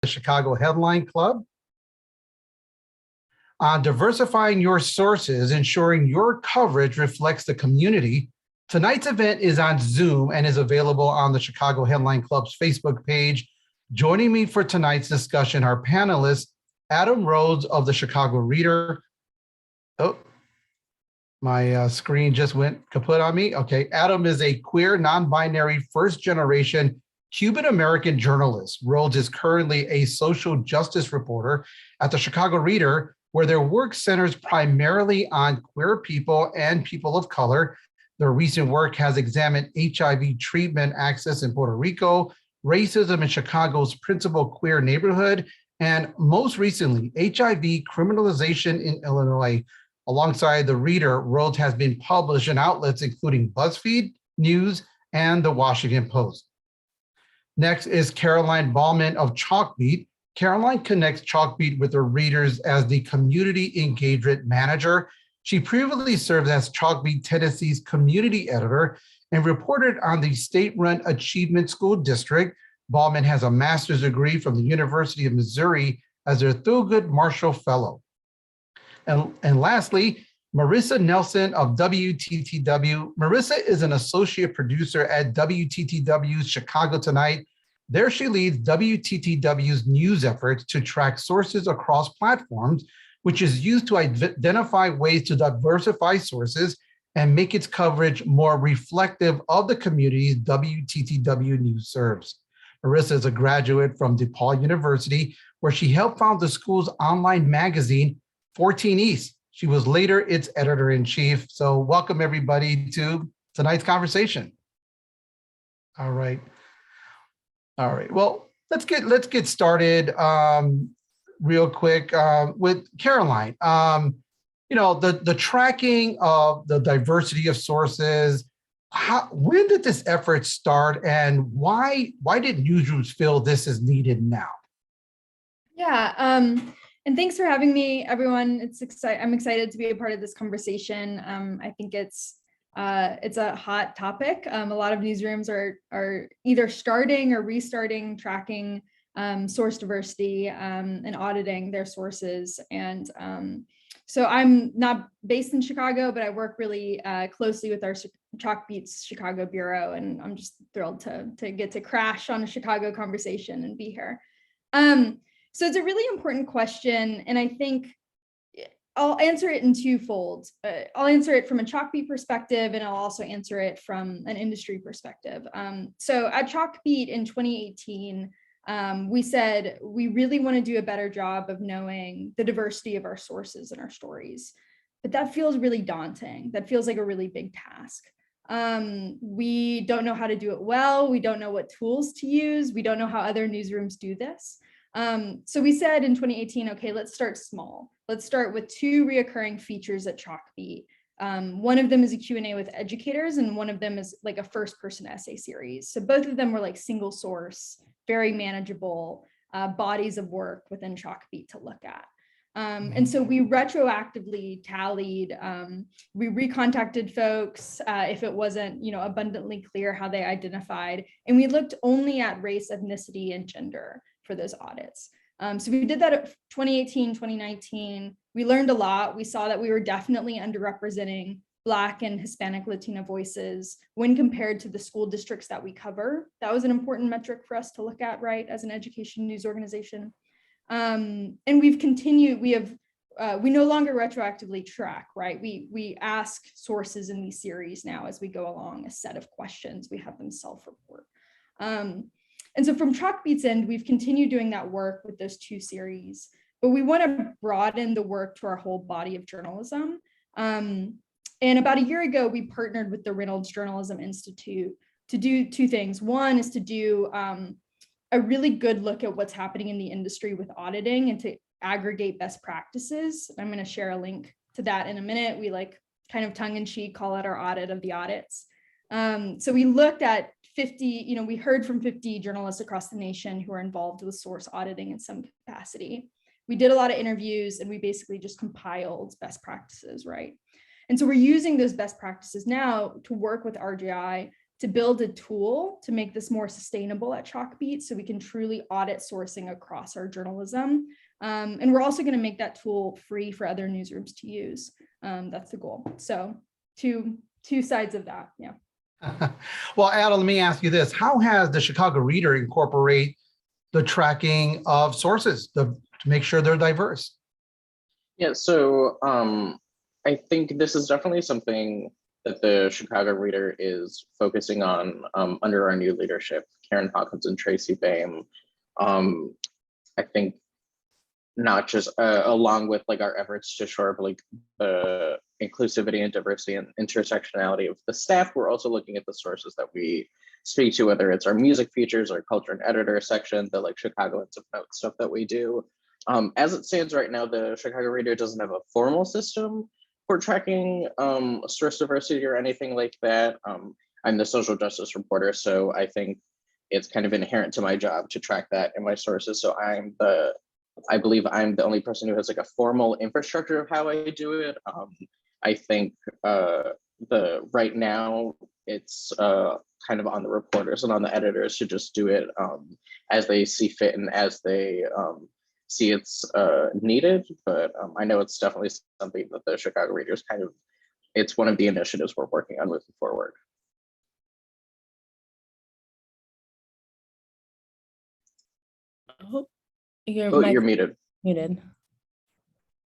the Chicago Headline Club on diversifying your sources, ensuring your coverage reflects the community. Tonight's event is on Zoom and is available on the Chicago Headline Club's Facebook page. Joining me for tonight's discussion are panelists, Adam Rhodes of the Chicago Reader. Oh, my screen just went kaput on me. Okay, Adam is a queer, non-binary, first-generation Cuban-American journalist. Rhodes is currently a social justice reporter at the Chicago Reader, where their work centers primarily on queer people and people of color. Their recent work has examined HIV treatment access in Puerto Rico, racism in Chicago's principal queer neighborhood, and most recently, HIV criminalization in Illinois. Alongside the Reader, Rhodes has been published in outlets including BuzzFeed, News, and the Washington Post. Next is Caroline Bauman of Chalkbeat. Caroline connects Chalkbeat with her readers as the community engagement manager. She previously served as Chalkbeat Tennessee's community editor and reported on the state-run Achievement School District. Bauman has a master's degree from the University of Missouri as a Thurgood Marshall Fellow. And lastly, Marissa Nelson of WTTW. Marissa is an associate producer at WTTW Chicago Tonight. There she leads WTTW's news efforts to track sources across platforms, which is used to identify ways to diversify sources and make its coverage more reflective of the communities WTTW News serves. Marissa is a graduate from DePaul University, where she helped found the school's online magazine, 14 East. She was later its editor-in-chief. So welcome everybody to tonight's conversation. All right. Well, let's get started real quick with Caroline. The tracking of the diversity of sources. When did this effort start, and why did newsrooms feel this is needed now? Yeah, and thanks for having me, everyone. I'm excited to be a part of this conversation. I think it's a hot topic. A lot of newsrooms are either starting or restarting tracking source diversity and auditing their sources. And so I'm not based in Chicago, but I work really closely with our Chalkbeat's Chicago Bureau, and I'm just thrilled to get to crash on a Chicago conversation and be here. So it's a really important question, and I think I'll answer it in twofold. I'll answer it from a Chalkbeat perspective, and I'll also answer it from an industry perspective. So at Chalkbeat in 2018, we said we really want to do a better job of knowing the diversity of our sources and our stories, but that feels really daunting. That feels like a really big task. We don't know how to do it well. We don't know what tools to use. We don't know how other newsrooms do this. So we said in 2018, okay, let's start small. Let's start with two reoccurring features at Chalkbeat. One of them is a Q&A with educators, and one of them is like a first-person essay series. So both of them were like single source, very manageable bodies of work within Chalkbeat to look at. And so we retroactively tallied, we recontacted folks if it wasn't, abundantly clear how they identified, and we looked only at race, ethnicity, and gender for those audits. So we did that at 2018, 2019. We learned a lot. We saw that we were definitely underrepresenting Black and Hispanic Latina voices when compared to the school districts that we cover. That was an important metric for us to look at, right, as an education news organization. And we've continued, we no longer retroactively track, right? We ask sources in these series now as we go along a set of questions. We have them self-report. And so from Chalkbeat's end, we've continued doing that work with those two series, but we want to broaden the work to our whole body of journalism. And about a year ago, we partnered with the Rhodes Journalism Institute to do two things. One is to do a really good look at what's happening in the industry with auditing and to aggregate best practices. I'm going to share a link to that in a minute. We kind of tongue-in-cheek call it our audit of the audits. So we looked at 50, we heard from 50 journalists across the nation who are involved with source auditing in some capacity. We did a lot of interviews, and we basically just compiled best practices, right? And so we're using those best practices now to work with RJI to build a tool to make this more sustainable at Chalkbeat so we can truly audit sourcing across our journalism. And we're also going to make that tool free for other newsrooms to use. That's the goal. So two sides of that. Yeah. Well, Adam, let me ask you this. How has the Chicago Reader incorporate the tracking of sources to make sure they're diverse? Yeah, so I think this is definitely something that the Chicago Reader is focusing on under our new leadership, Karen Hawkins and Tracy Bame. I think not just along with like our efforts to shore up like the inclusivity and diversity and intersectionality of the staff, we're also looking at the sources that we speak to, whether it's our music features, our culture and editor section, the like Chicagoans of Note stuff that we do. As it stands right now, the Chicago Reader doesn't have a formal system for tracking source diversity or anything like that. I'm the social justice reporter, so I think it's kind of inherent to my job to track that in my sources. So I believe I'm the only person who has like a formal infrastructure of how I do it. I think right now it's kind of on the reporters and on the editors to just do it as they see fit and as they see it's needed. But I know it's definitely something that the Chicago Readers it's one of the initiatives we're working on moving forward. Oh, you're muted. Muted.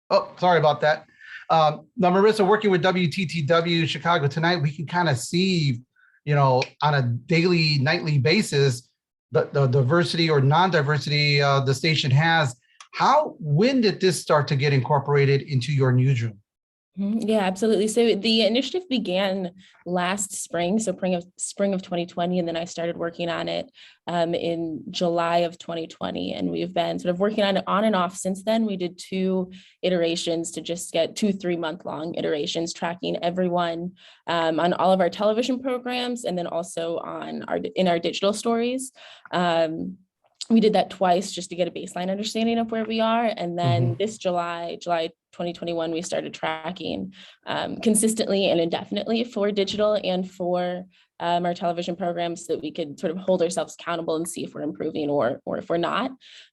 Oh, sorry about that. Now, Marissa, working with WTTW Chicago tonight, we can kind of see, on a daily, nightly basis, the diversity or non-diversity the station has. When did this start to get incorporated into your newsroom? Yeah, absolutely. So the initiative began last spring, so spring of 2020, and then I started working on it in July of 2020, and we've been sort of working on it on and off since then. We did 2 iterations to just get 2 3-month-long iterations tracking everyone on all of our television programs, and then also in our digital stories. We did that twice just to get a baseline understanding of where we are. And then this July 2021, we started tracking consistently and indefinitely for digital and for our television programs so that we could sort of hold ourselves accountable and see if we're improving or if we're not.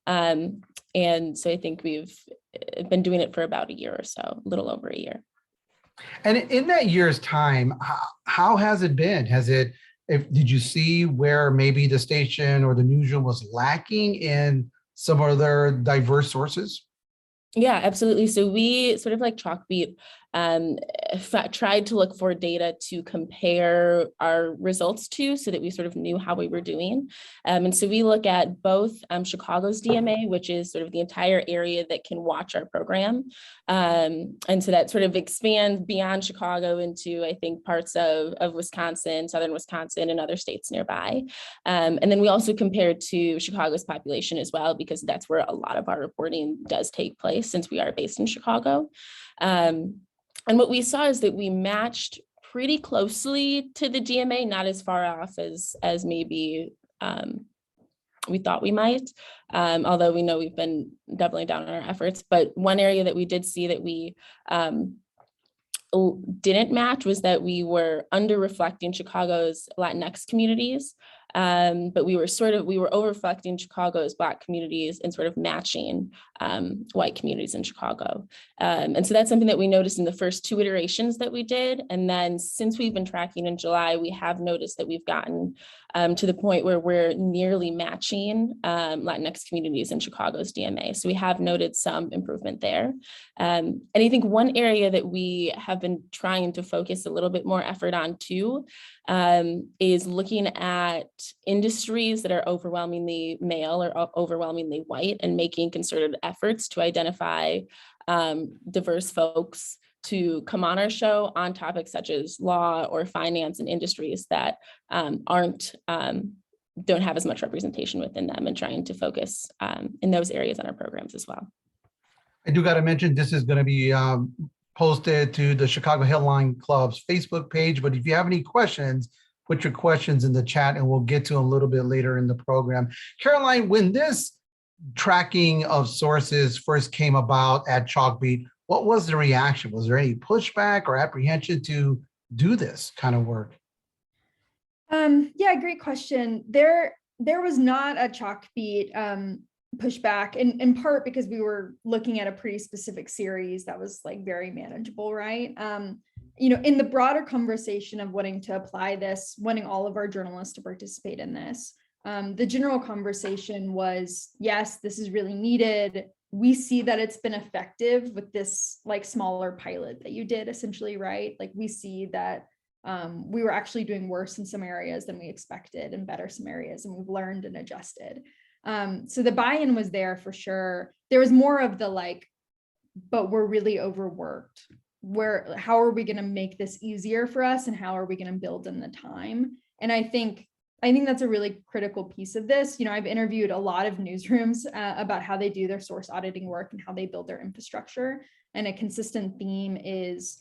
And so I think we've been doing it for about a year or so, a little over a year. And in that year's time, how has it been? Did you see where maybe the station or the newsroom was lacking in some of their diverse sources? Yeah, absolutely. So we sort of like Chalkbeat tried to look for data to compare our results to so that we sort of knew how we were doing. And so we look at both Chicago's DMA, which is sort of the entire area that can watch our program. And so that sort of expands beyond Chicago into, I think, parts of Wisconsin, southern Wisconsin, and other states nearby. And then we also compared to Chicago's population as well, because that's where a lot of our reporting does take place since we are based in Chicago. And what we saw is that we matched pretty closely to the DMA, not as far off as maybe we thought we might, although we know we've been doubling down on our efforts. But one area that we did see that we didn't match was that we were under reflecting Chicago's Latinx communities, but we were over reflecting Chicago's Black communities and sort of matching white communities in Chicago. And so that's something that we noticed in the first 2 iterations that we did. And then since we've been tracking in July, we have noticed that we've gotten to the point where we're nearly matching Latinx communities in Chicago's DMA. So we have noted some improvement there. And I think one area that we have been trying to focus a little bit more effort on too is looking at industries that are overwhelmingly male or overwhelmingly white and making concerted efforts to identify diverse folks to come on our show on topics such as law or finance and industries that don't have as much representation within them, and trying to focus in those areas on our programs as well. I do got to mention this is going to be posted to the Chicago Headline Club's Facebook page, but if you have any questions, put your questions in the chat and we'll get to them a little bit later in the program. Caroline, when this tracking of sources first came about at Chalkbeat, what was the reaction? Was there any pushback or apprehension to do this kind of work? Yeah, great question. There was not a Chalkbeat pushback, in part because we were looking at a pretty specific series that was like very manageable, right? In the broader conversation of wanting to apply this, wanting all of our journalists to participate in this, the general conversation was, yes, this is really needed. We see that it's been effective with this like smaller pilot that you did essentially, right? Like we see that we were actually doing worse in some areas than we expected and better some areas, and we've learned and adjusted. So the buy-in was there for sure. There was more of the like, but we're really overworked. How are we going to make this easier for us, and how are we going to build in the time? And I think that's a really critical piece of this. I've interviewed a lot of newsrooms about how they do their source auditing work and how they build their infrastructure. And a consistent theme is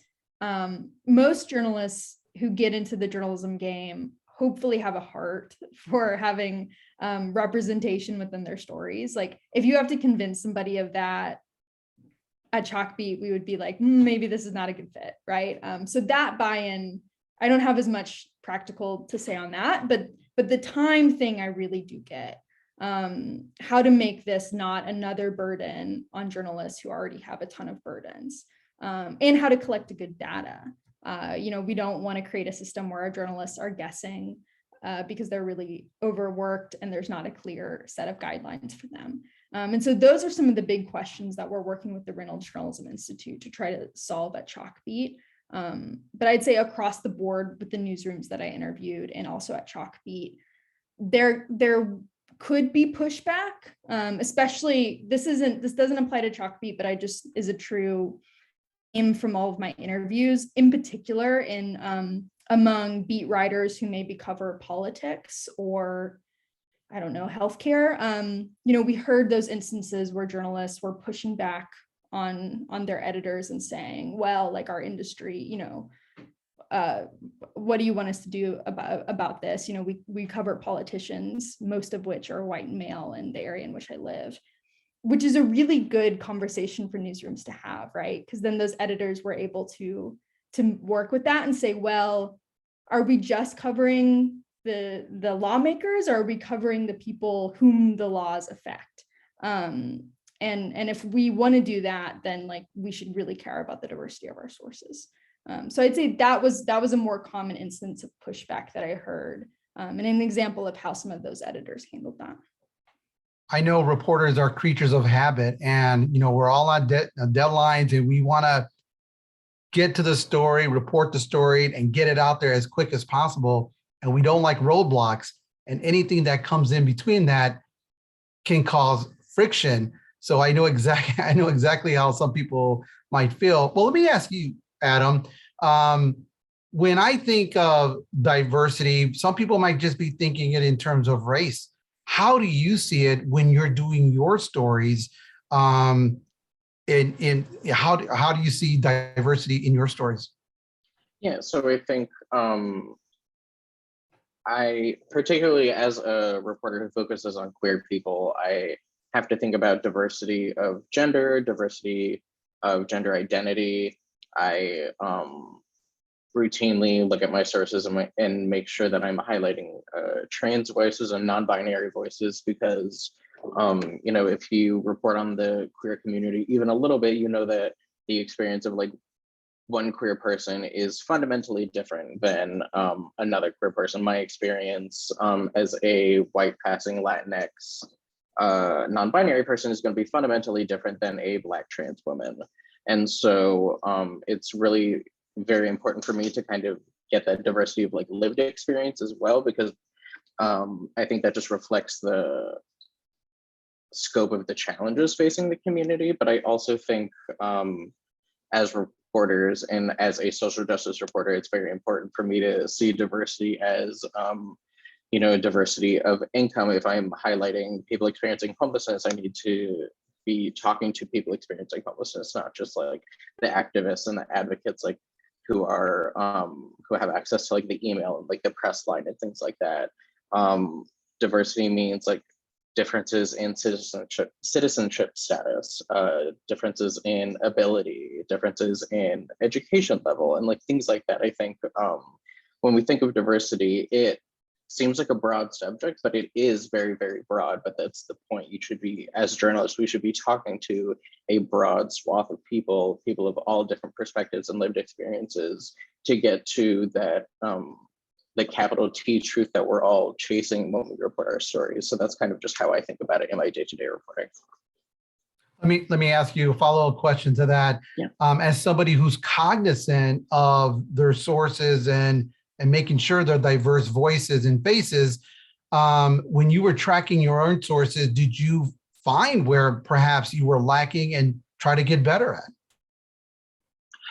most journalists who get into the journalism game hopefully have a heart for having representation within their stories. Like if you have to convince somebody of that at Chalkbeat, we would be like, maybe this is not a good fit, right? So that buy-in, I don't have as much practical to say on that, but the time thing I really do get. How to make this not another burden on journalists who already have a ton of burdens, and how to collect a good data. We don't want to create a system where our journalists are guessing because they're really overworked and there's not a clear set of guidelines for them. And so those are some of the big questions that we're working with the Reynolds Journalism Institute to try to solve at Chalkbeat. But I'd say across the board with the newsrooms that I interviewed and also at Chalkbeat, there could be pushback, especially this doesn't apply to Chalkbeat, but is a true theme from all of my interviews, in particular in among beat writers who maybe cover politics or I don't know, healthcare. We heard those instances where journalists were pushing back on their editors and saying, well, like our industry, what do you want us to do about this? We cover politicians, most of which are white and male in the area in which I live, which is a really good conversation for newsrooms to have, right? Because then those editors were able to work with that and say, well, are we just covering the lawmakers, or are we covering the people whom the laws affect? And if we want to do that, then like we should really care about the diversity of our sources. So I'd say that was a more common instance of pushback that I heard, and an example of how some of those editors handled that. I know reporters are creatures of habit, and we're all on deadlines, and we want to get to the story, report the story, and get it out there as quick as possible. And we don't like roadblocks, and anything that comes in between that can cause friction. So I know exactly how some people might feel. Well, let me ask you, Adam. When I think of diversity, some people might just be thinking it in terms of race. How do you see it when you're doing your stories? How do you see diversity in your stories? Yeah, so I think I, particularly as a reporter who focuses on queer people, I have to think about diversity of gender, diversity of gender identity. I routinely look at my sources and make sure that I'm highlighting trans voices and non-binary voices, because if you report on the queer community even a little bit, that the experience of like one queer person is fundamentally different than another queer person. My experience as a white passing Latinx non-binary person is going to be fundamentally different than a Black trans woman. And so it's really very important for me to kind of get that diversity of like lived experience as well, because I think that just reflects the scope of the challenges facing the community. But I also think as reporters and as a social justice reporter, it's very important for me to see diversity as diversity of income. If I'm highlighting people experiencing homelessness, I need to be talking to people experiencing homelessness, not just like the activists and the advocates like who are who have access to like the email and like the press line and things like that. Diversity means like differences in citizenship status, differences in ability, differences in education level, and like things like that. I think when we think of diversity, it seems like a broad subject, but it is very, very broad. But that's the point. You should be, as journalists, we should be talking to a broad swath of people of all different perspectives and lived experiences to get to that, the capital T truth that we're all chasing when we report our stories. So that's kind of just how I think about it in my day-to-day reporting. Let me ask you a follow-up question to that. Yeah. As somebody who's cognizant of their sources and making sure they're diverse voices and faces, when you were tracking your own sources, did you find where perhaps you were lacking and try to get better at?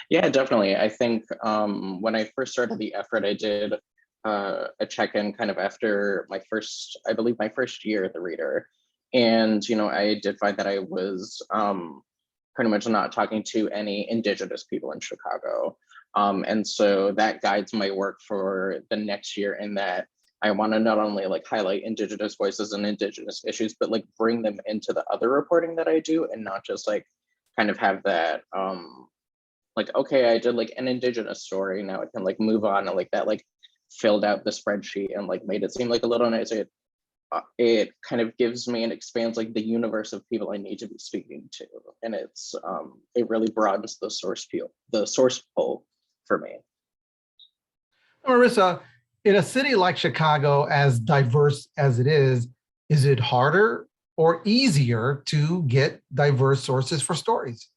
Yeah, definitely. I think when I first started the effort, I did a check-in kind of after my first year at the Reader. And, I did find that I was pretty much not talking to any Indigenous people in Chicago. And so that guides my work for the next year, in that I want to not only like highlight Indigenous voices and Indigenous issues, but like bring them into the other reporting that I do, and not just like kind of have that like, okay, I did like an Indigenous story, now I can like move on, and like that like filled out the spreadsheet and like made it seem like a little nice. It kind of gives me and expands like the universe of people I need to be speaking to, and it really broadens the source pool for me. Marissa, in a city like Chicago, as diverse as it is it harder or easier to get diverse sources for stories?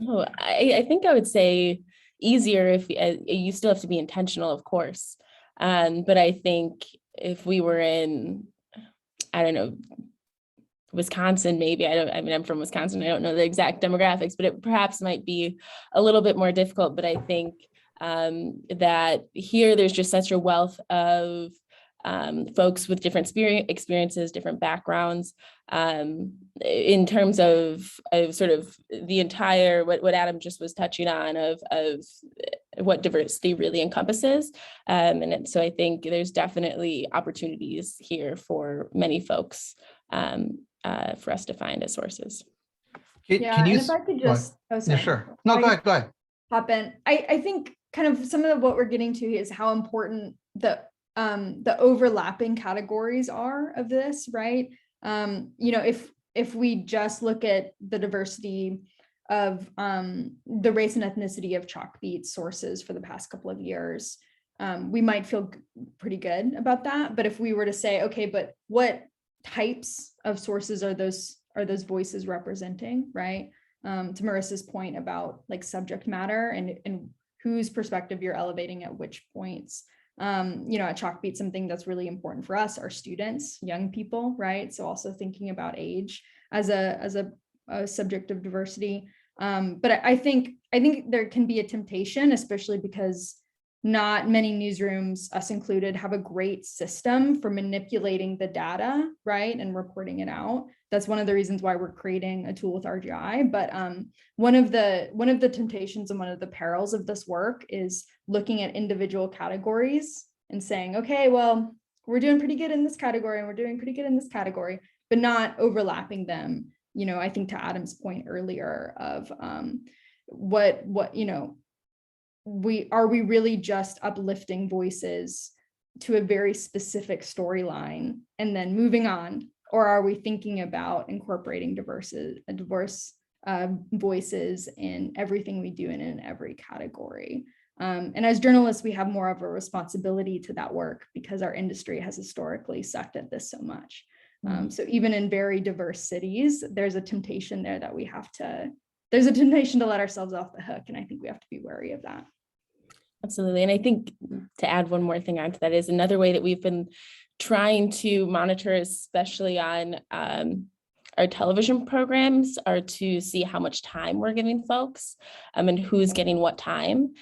Oh, I think I would say easier. If you still have to be intentional, of course. But I think if we were in, I don't know, Wisconsin, maybe, I'm from Wisconsin, I don't know the exact demographics, but it perhaps might be a little bit more difficult. But I think that here there's just such a wealth of folks with different experiences, different backgrounds, in terms of sort of the entire, what Adam just was touching on of what diversity really encompasses. So I think there's definitely opportunities here for many folks for us to find as sources. Can you, and if I could just, yeah, sure. No, go ahead. Hop in. I think kind of some of what we're getting to is how important the overlapping categories are of this, right? If we just look at the diversity of the race and ethnicity of Chalkbeat sources for the past couple of years, we might feel pretty good about that. But if we were to say, okay, but what types of sources are those voices representing, right? To Marissa's point about like subject matter and whose perspective you're elevating at which points. At Chalkbeat, something that's really important for us are students, young people, right? So also thinking about age as a subject of diversity. But I think there can be a temptation, especially because not many newsrooms, us included, have a great system for manipulating the data, right, and reporting it out. That's one of the reasons why we're creating a tool with RGI. But one of the temptations and one of the perils of this work is looking at individual categories and saying, okay, well, we're doing pretty good in this category and we're doing pretty good in this category, but not overlapping them. I think to Adam's point earlier of are we really just uplifting voices to a very specific storyline and then moving on? Or are we thinking about incorporating diverse voices in everything we do and in every category? And as journalists, we have more of a responsibility to that work because our industry has historically sucked at this so much. So even in very diverse cities, there's a temptation there that there's a temptation to let ourselves off the hook. And I think we have to be wary of that. Absolutely. And I think to add one more thing onto that is another way that we've been trying to monitor, especially on our television programs, are to see how much time we're giving folks and who's getting what time.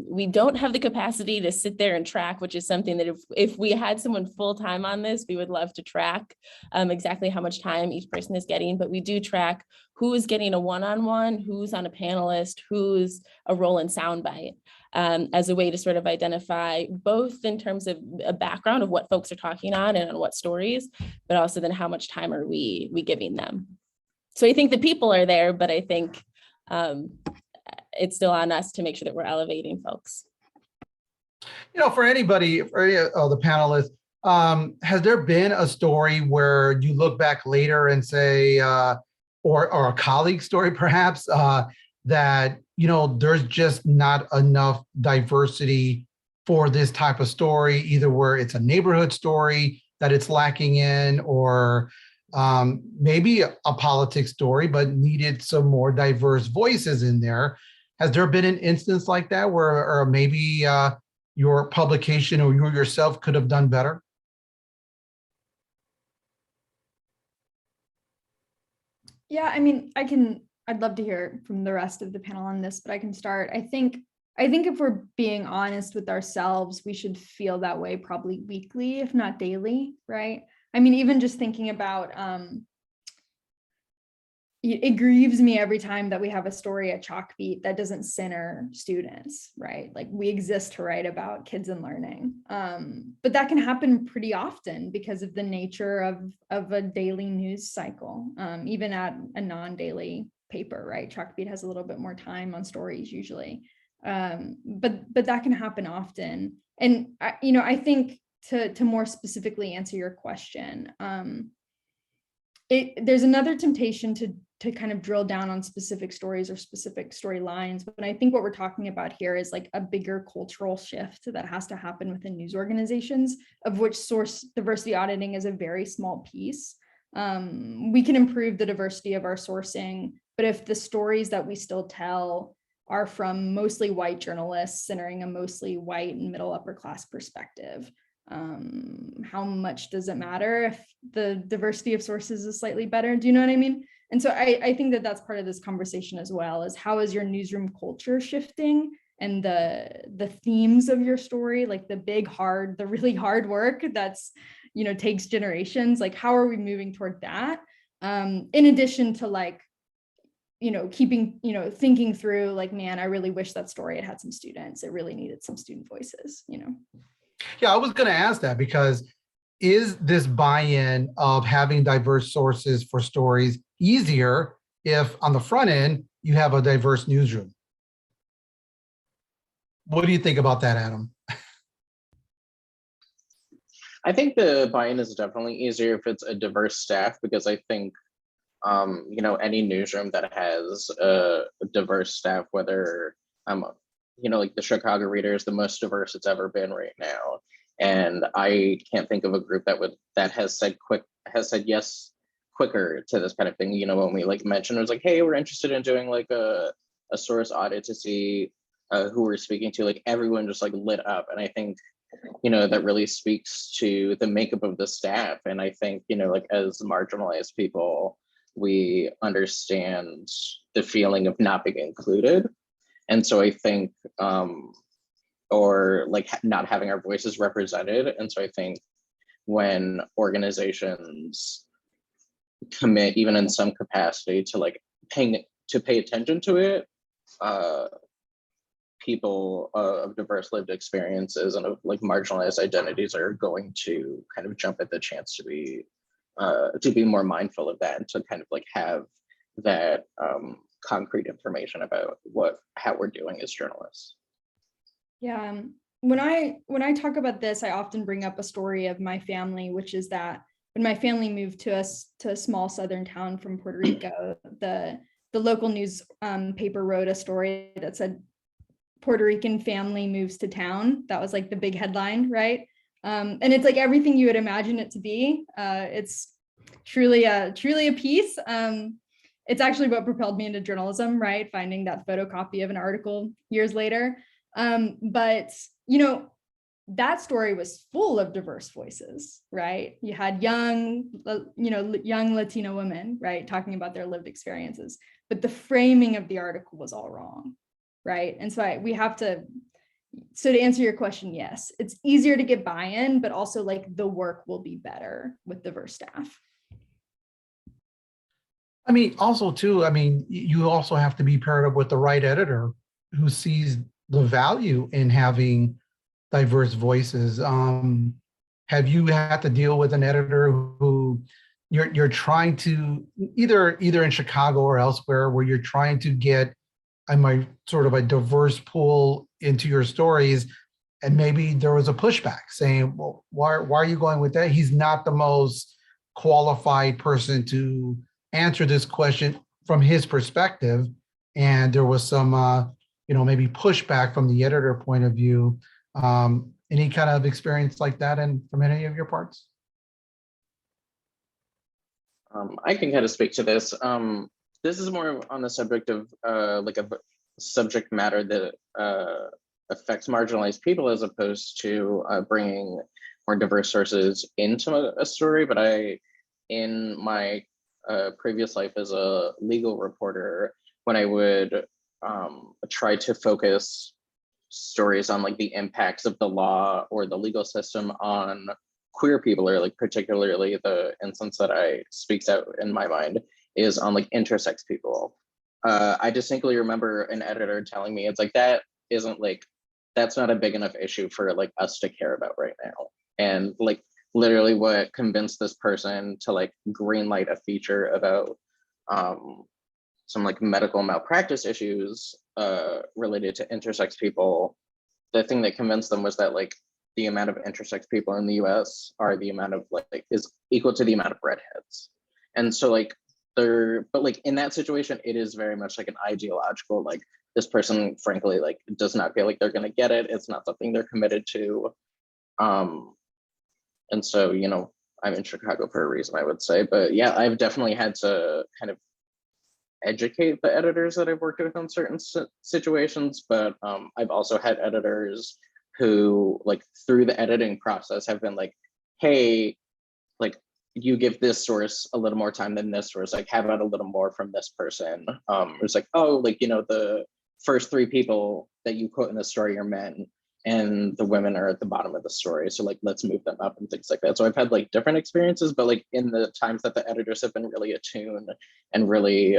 We don't have the capacity to sit there and track, which is something that if we had someone full-time on this, we would love to track exactly how much time each person is getting, but we do track who's getting a one-on-one, who's on a panelist, who's a role in soundbite. As a way to sort of identify both in terms of a background of what folks are talking on and on what stories, but also then how much time are we giving them. So I think the people are there, but I think it's still on us to make sure that we're elevating folks. For anybody, for any of the panelists, has there been a story where you look back later and say, or a colleague story perhaps, that, there's just not enough diversity for this type of story, either where it's a neighborhood story that it's lacking in, or maybe a politics story, but needed some more diverse voices in there? Has there been an instance like that where, or maybe your publication or you yourself could have done better? Yeah, I mean, I'd love to hear from the rest of the panel on this, but I can start. I think if we're being honest with ourselves, we should feel that way probably weekly, if not daily, right? I mean, even just thinking about, it grieves me every time that we have a story at Chalkbeat that doesn't center students, right? Like, we exist to write about kids and learning. But that can happen pretty often because of the nature of a daily news cycle, even at a non-daily paper, right? Chalkbeat has a little bit more time on stories usually. But that can happen often. And I think to more specifically answer your question, there's another temptation to kind of drill down on specific stories or specific storylines. But I think what we're talking about here is like a bigger cultural shift that has to happen within news organizations, of which source diversity auditing is a very small piece. We can improve the diversity of our sourcing, but if the stories that we still tell are from mostly white journalists centering a mostly white and middle upper class perspective, how much does it matter if the diversity of sources is slightly better? Do you know what I mean? And so I think that that's part of this conversation as well, is how is your newsroom culture shifting, and the themes of your story, like the really hard work that's, takes generations, like how are we moving toward that? In addition to like, keeping, thinking through like, man, I really wish that story had some students. It really needed some student voices, Yeah, I was going to ask that, because is this buy-in of having diverse sources for stories easier if on the front end you have a diverse newsroom? What do you think about that, Adam? I think the buy-in is definitely easier if it's a diverse staff, because I think any newsroom that has a diverse staff, whether like the Chicago Reader is the most diverse it's ever been right now, and I can't think of a group that has said yes quicker to this kind of thing. When we like mentioned, it was like, hey, we're interested in doing like a source audit to see who we're speaking to, like everyone just like lit up. And I think that really speaks to the makeup of the staff. And I think like as marginalized people, we understand the feeling of not being included. And so I think or like not having our voices represented. And so I think when organizations commit, even in some capacity, to like pay attention to it, people of diverse lived experiences and of like marginalized identities are going to kind of jump at the chance to be more mindful of that, and to kind of like have that concrete information about how we're doing as journalists. Yeah, when I talk about this, I often bring up a story of my family, which is that when my family moved to a small southern town from Puerto Rico, the local news paper wrote a story that said Puerto Rican family moves to town. That was like the big headline, right? And it's like everything you would imagine it to be. It's truly a piece. It's actually what propelled me into journalism, right? Finding that photocopy of an article years later. But that story was full of diverse voices, right? You had young Latino women, right, talking about their lived experiences, but the framing of the article was all wrong, right? And so to answer your question, yes, it's easier to get buy-in, but also like the work will be better with diverse staff. I mean, also too, you also have to be paired up with the right editor who sees the value in having diverse voices. Have you had to deal with an editor who you're trying to either in Chicago or elsewhere, where you're trying to get sort of a diverse pool into your stories, and maybe there was a pushback saying, well, why are you going with that? He's not the most qualified person to answer this question from his perspective. And there was some, maybe pushback from the editor point of view. Any kind of experience like that and from any of your parts? I can kind of speak to this. This is more on the subject of like a subject matter that affects marginalized people as opposed to bringing more diverse sources into a story. But in my previous life as a legal reporter, when I would try to focus stories on like the impacts of the law or the legal system on queer people, or like particularly the instance that I speaks out in my mind is on like intersex people. I distinctly remember an editor telling me, it's like, that's not a big enough issue for like us to care about right now. And like literally what convinced this person to like greenlight a feature about some like medical malpractice issues related to intersex people, the thing that convinced them was that like the amount of intersex people in the US are the amount of like is equal to the amount of redheads. And so like but like in that situation, it is very much like an ideological, like this person frankly like does not feel like they're going to get it. It's not something they're committed to. And so, I'm in Chicago for a reason, I would say. But yeah, I've definitely had to kind of educate the editors that I've worked with on certain situations, but I've also had editors who like through the editing process have been like, hey, like you give this source a little more time than this source, like have out a little more from this person. It's like, oh, like, the first 3 people that you quote in the story are men and the women are at the bottom of the story. So like, let's move them up and things like that. So I've had like different experiences, but like in the times that the editors have been really attuned and really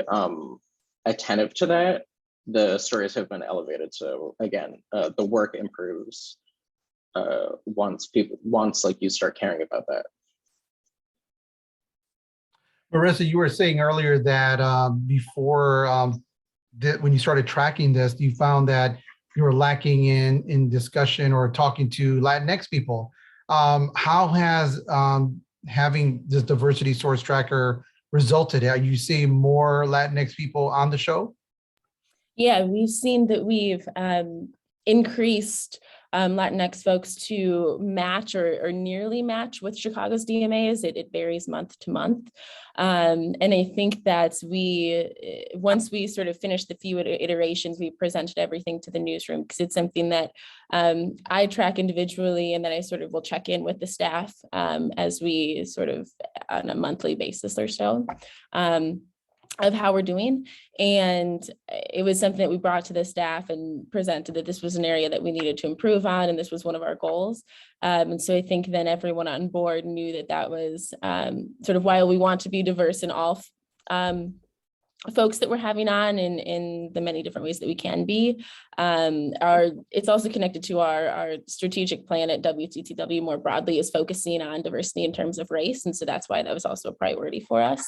attentive to that, the stories have been elevated. So again, the work improves once like you start caring about that. Marissa, you were saying earlier that before when you started tracking this, you found that you were lacking in discussion or talking to Latinx people. How has having this diversity source tracker resulted? Are you seeing more Latinx people on the show? Yeah, we've seen that we've increased Latinx folks to match or nearly match with Chicago's DMAs. It varies month to month. And I think that once we sort of finished the few iterations, we presented everything to the newsroom because it's something that I track individually, and then I sort of will check in with the staff as we sort of on a monthly basis or so. Of how we're doing. And it was something that we brought to the staff and presented that this was an area that we needed to improve on, and this was one of our goals. And so I think then everyone on board knew that was sort of while we want to be diverse in all folks that we're having on in the many different ways that we can be. It's also connected to our strategic plan at WTTW more broadly is focusing on diversity in terms of race. And so that's why that was also a priority for us.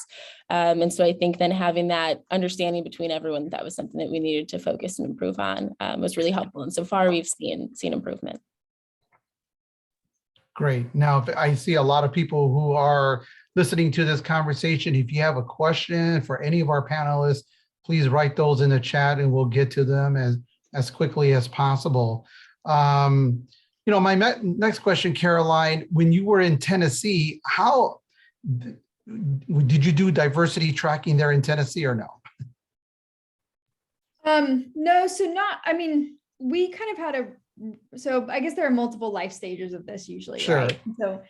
And so I think then having that understanding between everyone, that was something that we needed to focus and improve on was really helpful. And so far we've seen improvement. Great. Now, I see a lot of people who are listening to this conversation. If you have a question for any of our panelists, please write those in the chat and we'll get to them as quickly as possible. My next question, Caroline, when you were in Tennessee, how did you do diversity tracking there in Tennessee or no? No, we kind of had so I guess there are multiple life stages of this usually, sure. Right? So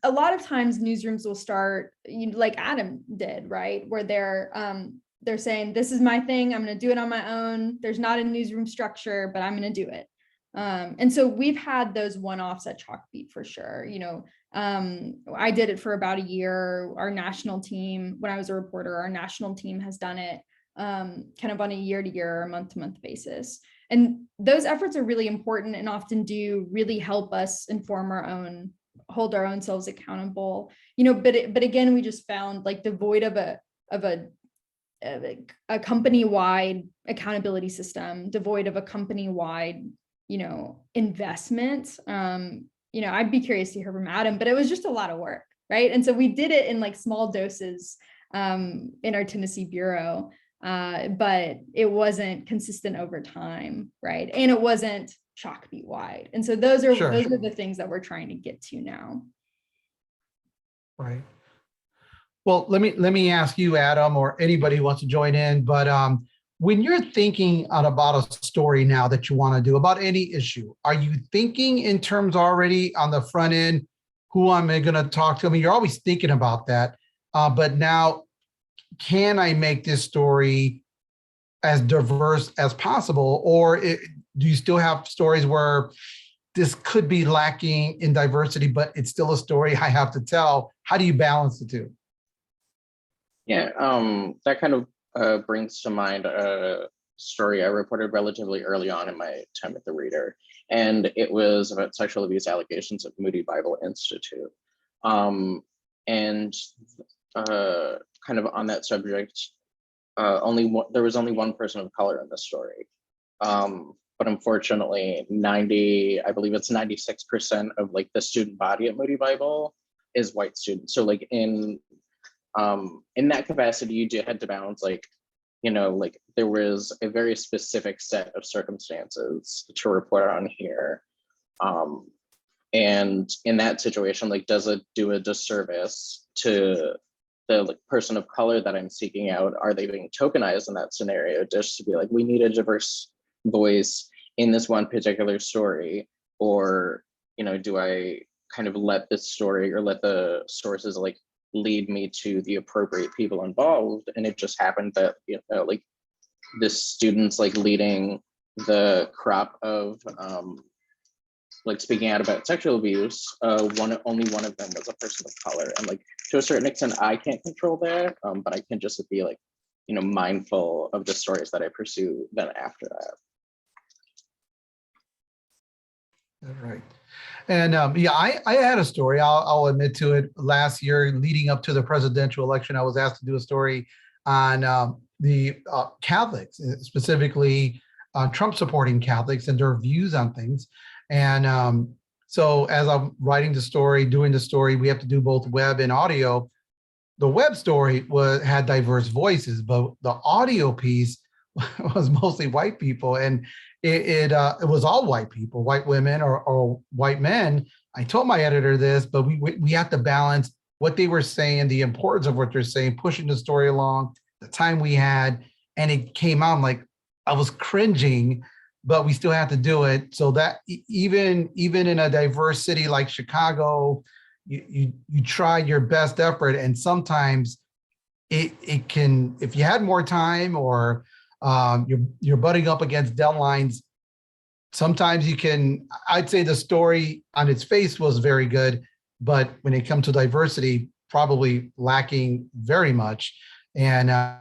a lot of times newsrooms will start, like Adam did, right? Where they're saying, this is my thing, I'm going to do it on my own. There's not a newsroom structure, but I'm going to do it. And so we've had those one-offs at Chalkbeat for sure. I did it for about a year. Our national team, when I was a reporter, our national team has done it kind of on a year-to-year or month-to-month basis. And those efforts are really important and often do really help us hold our own selves accountable, but again, we just found like devoid of a company-wide accountability system, devoid of a company-wide investment. I'd be curious to hear from Adam, but it was just a lot of work, right? And so we did it in like small doses in our Tennessee bureau, but it wasn't consistent over time, right? And it wasn't Chalkbeat wide. And so those are the things that we're trying to get to now. Right. Well, let me ask you, Adam, or anybody who wants to join in, but when you're thinking about a story now that you want to do about any issue, are you thinking in terms already on the front end, who am I going to talk to? I mean, you're always thinking about that, but now, can I make this story as diverse as possible? Or do you still have stories where this could be lacking in diversity, but it's still a story I have to tell? How do you balance the two? Yeah, that kind of brings to mind a story I reported relatively early on in my time at the Reader, and it was about sexual abuse allegations at Moody Bible Institute. Kind of on that subject, there was only one person of color in the story, but unfortunately, I believe it's 96% of like the student body at Moody Bible is white students. So like in that capacity, you had to balance like there was a very specific set of circumstances to report on here. And in that situation, like, does it do a disservice to the person of color that I'm seeking out? Are they being tokenized in that scenario just to be like, we need a diverse voice in this one particular story? Or, do I kind of let this story or let the sources like lead me to the appropriate people involved? And it just happened that, like the students like leading the crop of like speaking out about sexual abuse, only one of them was a person of color. And like to a certain extent, I can't control that, but I can just be like, mindful of the stories that I pursue then after that. All right. And I had a story, I'll admit to it. Last year, leading up to the presidential election, I was asked to do a story on the Catholics, specifically Trump supporting Catholics and their views on things. And so as I'm writing the story, doing the story, we have to do both web and audio. The web story had diverse voices, but the audio piece was mostly white people. And it was all white people, white women or white men. I told my editor this, but we have to balance what they were saying, the importance of what they're saying, pushing the story along, the time we had, and it came out like I was cringing, but we still have to do it. So that even in a diverse city like Chicago, you try your best effort, and sometimes it can, if you had more time or you're butting up against deadlines, sometimes you can. I'd say the story on its face was very good, but when it comes to diversity, probably lacking very much. And I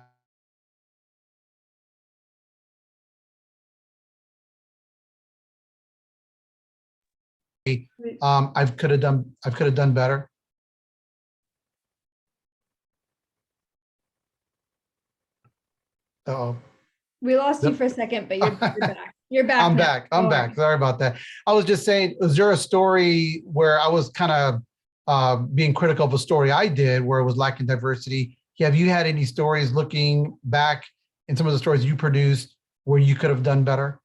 could have done better. Uh-oh. We lost you for a second, but you're back. You're back. I'm now. back. I'm back. Sorry about that. I was just saying, is there a story where I was kind of being critical of a story I did where it was lacking diversity? Have you had any stories looking back in some of the stories you produced where you could have done better?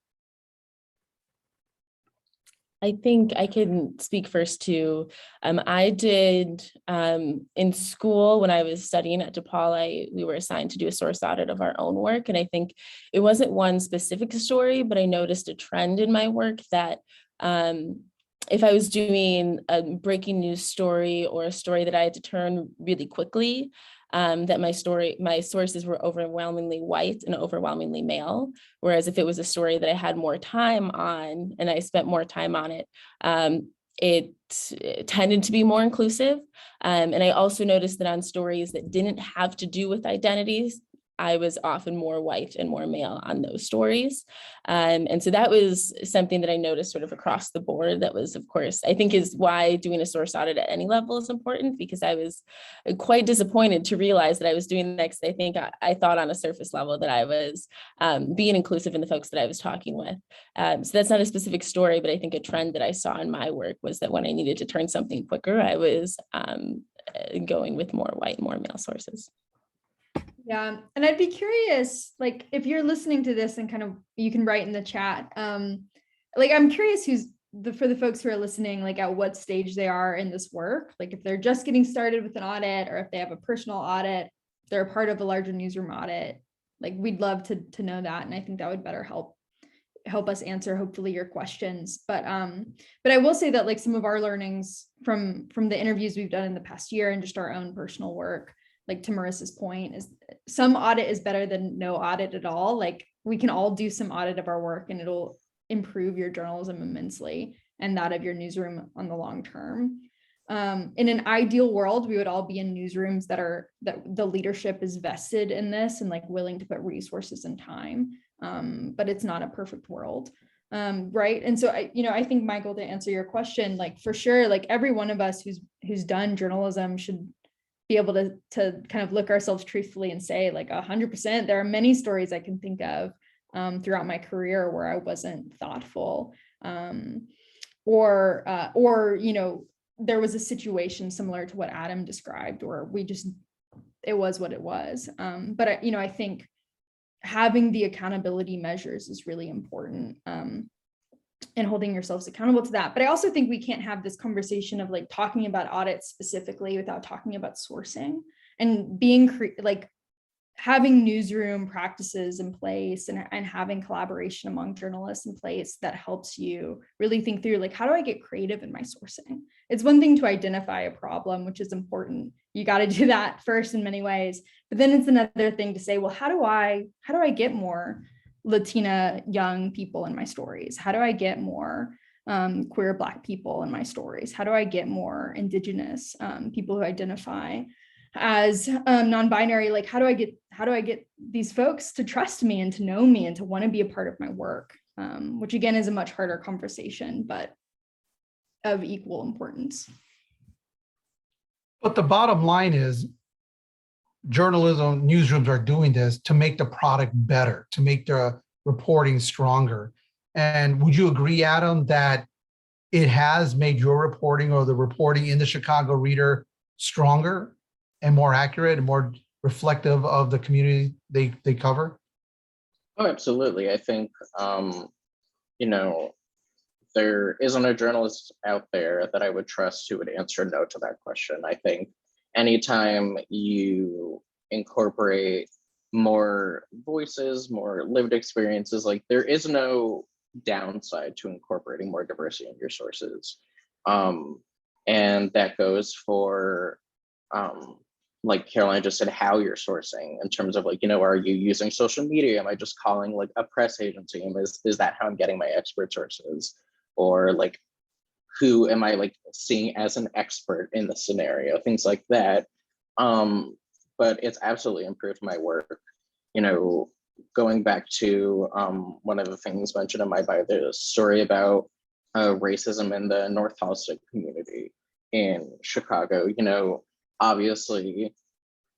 I think I can speak first to, I did in school when I was studying at DePaul, we were assigned to do a source audit of our own work. And I think it wasn't one specific story, but I noticed a trend in my work that if I was doing a breaking news story or a story that I had to turn really quickly, that my sources were overwhelmingly white and overwhelmingly male. Whereas if it was a story that I had more time on and I spent more time on it, it tended to be more inclusive. And I also noticed that on stories that didn't have to do with identities, I was often more white and more male on those stories. And so that was something that I noticed sort of across the board. That was, of course, I think is why doing a source audit at any level is important, because I was quite disappointed to realize that I was doing that, because I think I thought on a surface level that I was being inclusive in the folks that I was talking with. So that's not a specific story, but I think a trend that I saw in my work was that when I needed to turn something quicker, I was going with more white, more male sources. Yeah, and I'd be curious, like, if you're listening to this and kind of, you can write in the chat. Like, I'm curious for the folks who are listening, like at what stage they are in this work. Like if they're just getting started with an audit, or if they have a personal audit, if they're a part of a larger newsroom audit. Like, we'd love to know that, and I think that would better help us answer hopefully your questions. But I will say that, like, some of our learnings from the interviews we've done in the past year and just our own personal work, like to Marissa's point, is some audit is better than no audit at all. Like, we can all do some audit of our work and it'll improve your journalism immensely and that of your newsroom on the long term. In an ideal world, we would all be in newsrooms that the leadership is vested in this and like willing to put resources and time. But it's not a perfect world. Right. And so I think, Michael, to answer your question, like, for sure, like every one of us who's done journalism should be able to kind of look ourselves truthfully and say, like, 100%, there are many stories I can think of throughout my career where I wasn't thoughtful, or there was a situation similar to what Adam described, or it was what it was. But I think having the accountability measures is really important, and holding yourselves accountable to that. But I also think we can't have this conversation of like talking about audits specifically without talking about sourcing and having newsroom practices in place and having collaboration among journalists in place that helps you really think through, like, how do I get creative in my sourcing? It's one thing to identify a problem, which is important. You got to do that first in many ways, but then it's another thing to say, well, how do I get more Latina young people in my stories? How do I get more queer Black people in my stories? How do I get more Indigenous people who identify as non-binary? Like, how do I get these folks to trust me and to know me and to want to be a part of my work? Which again is a much harder conversation, but of equal importance. But the bottom line is, journalism newsrooms are doing this to make the product better, to make the reporting stronger. And would you agree, Adam, that it has made your reporting or the reporting in the Chicago Reader stronger and more accurate and more reflective of the community they cover? Oh, absolutely. I think, there isn't a journalist out there that I would trust who would answer no to that question. I think anytime you incorporate more voices, more lived experiences, like, there is no downside to incorporating more diversity in your sources. And that goes for, like Caroline just said, how you're sourcing in terms of, like, are you using social media? Am I just calling like a press agency? Is that how I'm getting my expert sources? Or like, who am I like seeing as an expert in the scenario? Things like that. But it's absolutely improved my work. Going back to one of the things mentioned in my bio, the story about racism in the North Hollister community in Chicago. Obviously,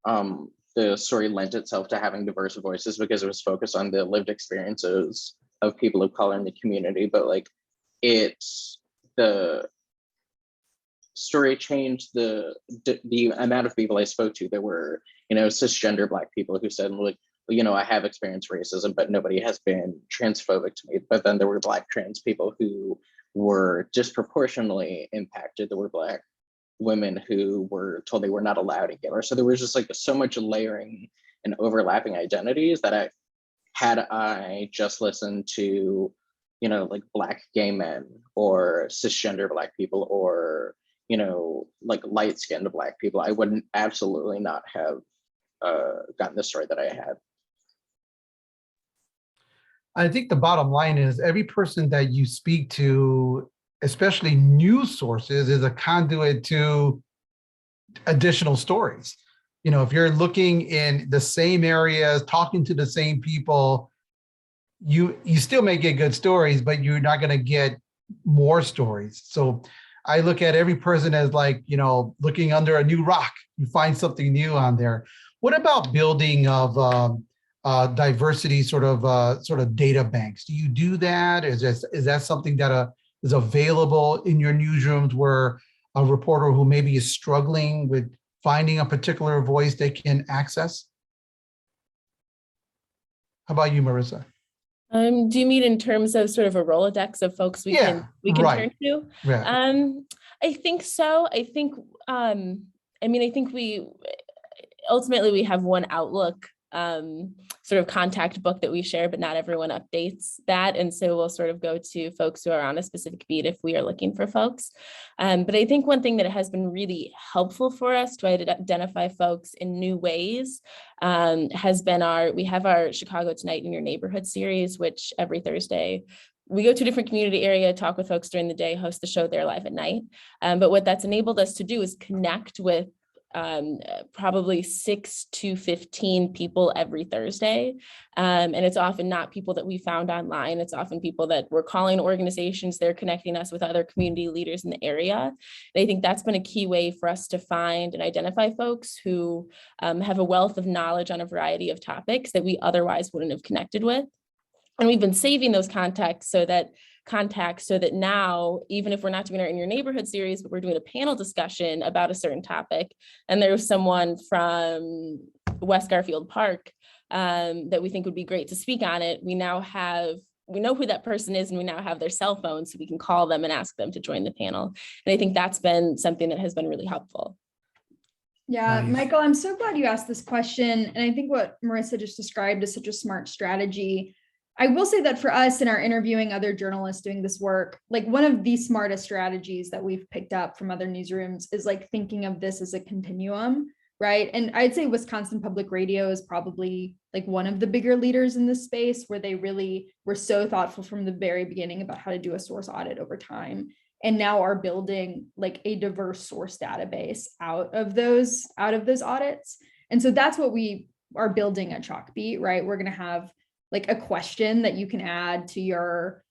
the story lent itself to having diverse voices because it was focused on the lived experiences of people of color in the community. But like, the story changed the amount of people I spoke to. There were, cisgender Black people who said, like, well, I have experienced racism, but nobody has been transphobic to me. But then there were Black trans people who were disproportionately impacted. There were Black women who were told they were not allowed to get, or so there was just like so much layering and overlapping identities that had I just listened to, like Black gay men or cisgender Black people or, like light-skinned Black people, I wouldn't absolutely not have gotten the story that I had. I think the bottom line is every person that you speak to, especially news sources, is a conduit to additional stories. you know, if you're looking in the same areas, talking to the same people, you still may get good stories, but you're not going to get more stories. So I look at every person as like, you know, looking under a new rock. You find something new on there. What about building of diversity sort of data banks? Do you do that? Is that something that is available in your newsrooms where a reporter who maybe is struggling with finding a particular voice they can access? How about you, Marissa? Do you mean in terms of sort of a Rolodex of folks we can right. turn to? Yeah. I think so. I think I think we ultimately have one Outlook sort of contact book that we share, but not everyone updates that. And so we'll sort of go to folks who are on a specific beat if we are looking for folks. But I think one thing that has been really helpful for us to identify folks in new ways has been we have our Chicago Tonight in Your Neighborhood series, which every Thursday we go to a different community area, talk with folks during the day, host the show there live at night. But what that's enabled us to do is connect with probably 6 to 15 people every Thursday. And it's often not people that we found online. It's often people that we're calling organizations. They're connecting us with other community leaders in the area. And I think that's been a key way for us to find and identify folks who have a wealth of knowledge on a variety of topics that we otherwise wouldn't have connected with. And we've been saving those contacts so that now, even if we're not doing our In Your Neighborhood series, but we're doing a panel discussion about a certain topic, and there's someone from West Garfield Park that we think would be great to speak on it, we know who that person is, and we now have their cell phone, so we can call them and ask them to join the panel. And I think that's been something that has been really helpful. Yeah, Nice. Michael, I'm so glad you asked this question. And I think what Marissa just described is such a smart strategy. I will say that for us in our interviewing other journalists doing this work, like one of the smartest strategies that we've picked up from other newsrooms is like thinking of this as a continuum, right? And I'd say Wisconsin Public Radio is probably like one of the bigger leaders in this space, where they really were so thoughtful from the very beginning about how to do a source audit over time, and now are building like a diverse source database out of those audits. And so that's what we are building at Chalkbeat, right? We're going to have like a question that you can add to your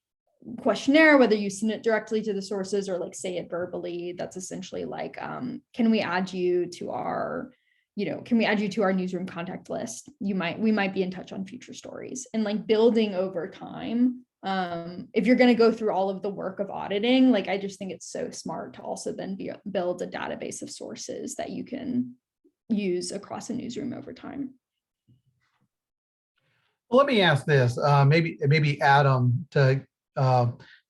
questionnaire, whether you send it directly to the sources or like say it verbally. That's essentially like, can we add you to our newsroom contact list? We might be in touch on future stories, and like building over time. If you're going to go through all of the work of auditing, like I just think it's so smart to also then build a database of sources that you can use across a newsroom over time. Well, let me ask this, maybe Adam, to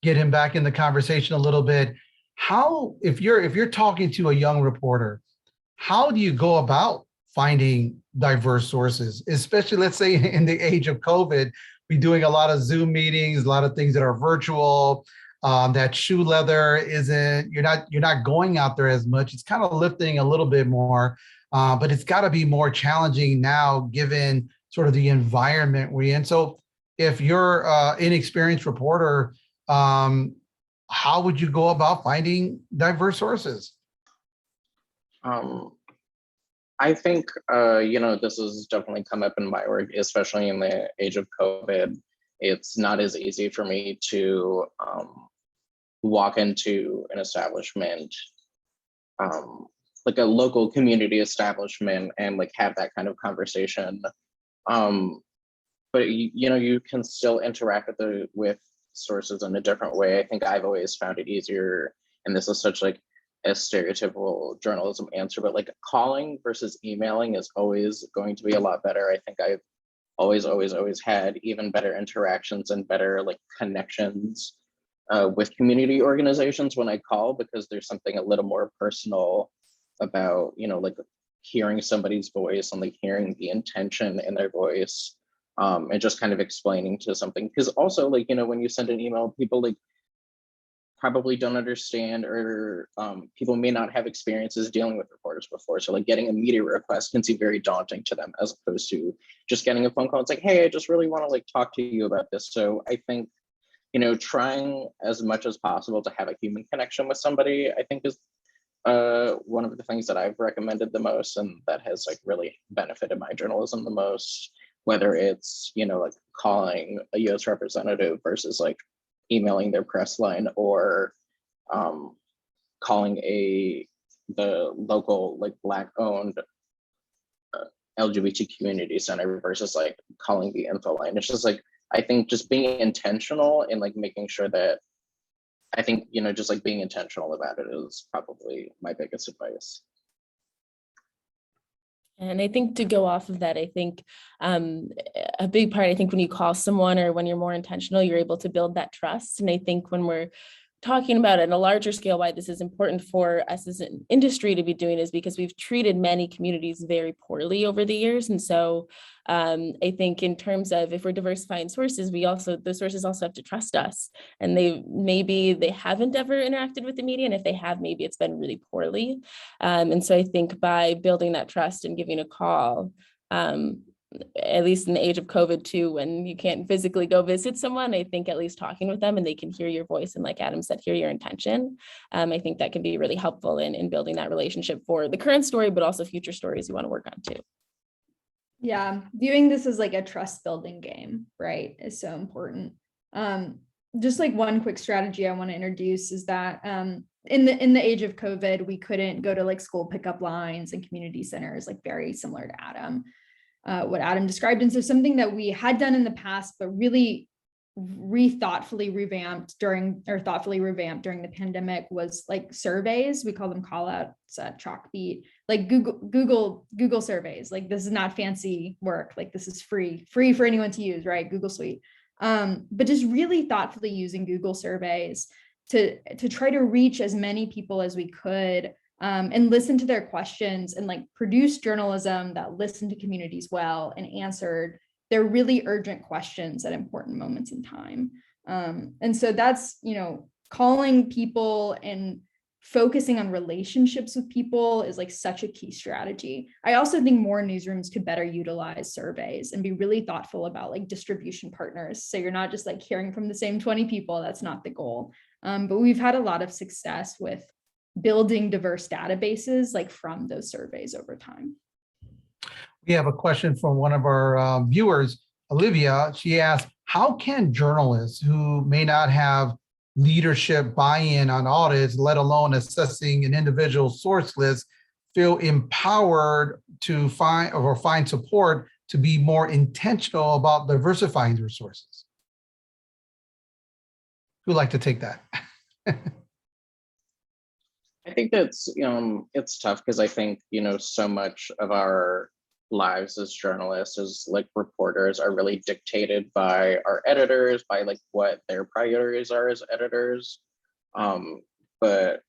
get him back in the conversation a little bit. How, if you're talking to a young reporter, how do you go about finding diverse sources, especially let's say in the age of COVID, we're doing a lot of Zoom meetings, a lot of things that are virtual. That shoe leather you're not going out there as much. It's kind of lifting a little bit more, but it's got to be more challenging now given sort of the environment we're in. So if you're an inexperienced reporter, how would you go about finding diverse sources? I think, this has definitely come up in my work, especially in the age of COVID. It's not as easy for me to walk into an establishment, like a local community establishment, and like have that kind of conversation. But you can still interact with sources in a different way. I think I've always found it easier, and this is such like a stereotypical journalism answer, but like calling versus emailing is always going to be a lot better. I think I've always had even better interactions and better like connections with community organizations when I call, because there's something a little more personal about, like hearing somebody's voice and like hearing the intention in their voice, and just kind of explaining to something. Because also like, when you send an email, people like probably don't understand, or people may not have experiences dealing with reporters before. So like getting a media request can seem very daunting to them, as opposed to just getting a phone call. It's like, hey, I just really want to like talk to you about this. So I think, trying as much as possible to have a human connection with somebody, I think is one of the things that I've recommended the most and that has like really benefited my journalism the most, whether it's, like calling a US representative versus like emailing their press line, or calling the local like Black owned LGBT community center versus like calling the info line. It's just like, I think just being intentional and like making sure that, I think, just like being intentional about it is probably my biggest advice. And I think to go off of that, I think a big part, I think when you call someone or when you're more intentional, you're able to build that trust. And I think when we're talking about it on a larger scale, why this is important for us as an industry to be doing is because we've treated many communities very poorly over the years. And so I think in terms of if we're diversifying sources, the sources also have to trust us. And maybe they haven't ever interacted with the media. And if they have, maybe it's been really poorly. And so I think by building that trust and giving a call, at least in the age of COVID too, when you can't physically go visit someone, I think at least talking with them and they can hear your voice and like Adam said, hear your intention. I think that can be really helpful in building that relationship for the current story, but also future stories you want to work on too. Yeah, viewing this as like a trust building game, right, is so important. Just like one quick strategy I want to introduce is that in the age of COVID, we couldn't go to like school pickup lines and community centers, like very similar to Adam. What Adam described. And so something that we had done in the past, but really thoughtfully revamped during the pandemic was like surveys. We call them call outs at Chalkbeat, like Google surveys. Like this is not fancy work. Like this is free for anyone to use, right? Google Suite. But just really thoughtfully using Google surveys to try to reach as many people as we could, and listen to their questions and like produce journalism that listened to communities well and answered their really urgent questions at important moments in time. And so that's, calling people and focusing on relationships with people is like such a key strategy. I also think more newsrooms could better utilize surveys and be really thoughtful about like distribution partners. So you're not just like hearing from the same 20 people, that's not the goal. But we've had a lot of success with building diverse databases like from those surveys over time. We have a question from one of our viewers, Olivia. She asked, how can journalists who may not have leadership buy-in on audits, let alone assessing an individual source list, feel empowered to find support to be more intentional about diversifying their sources? Who'd like to take that? I think that's, it's tough because I think, so much of our lives as journalists, as like reporters, are really dictated by our editors, by like what their priorities are as editors. But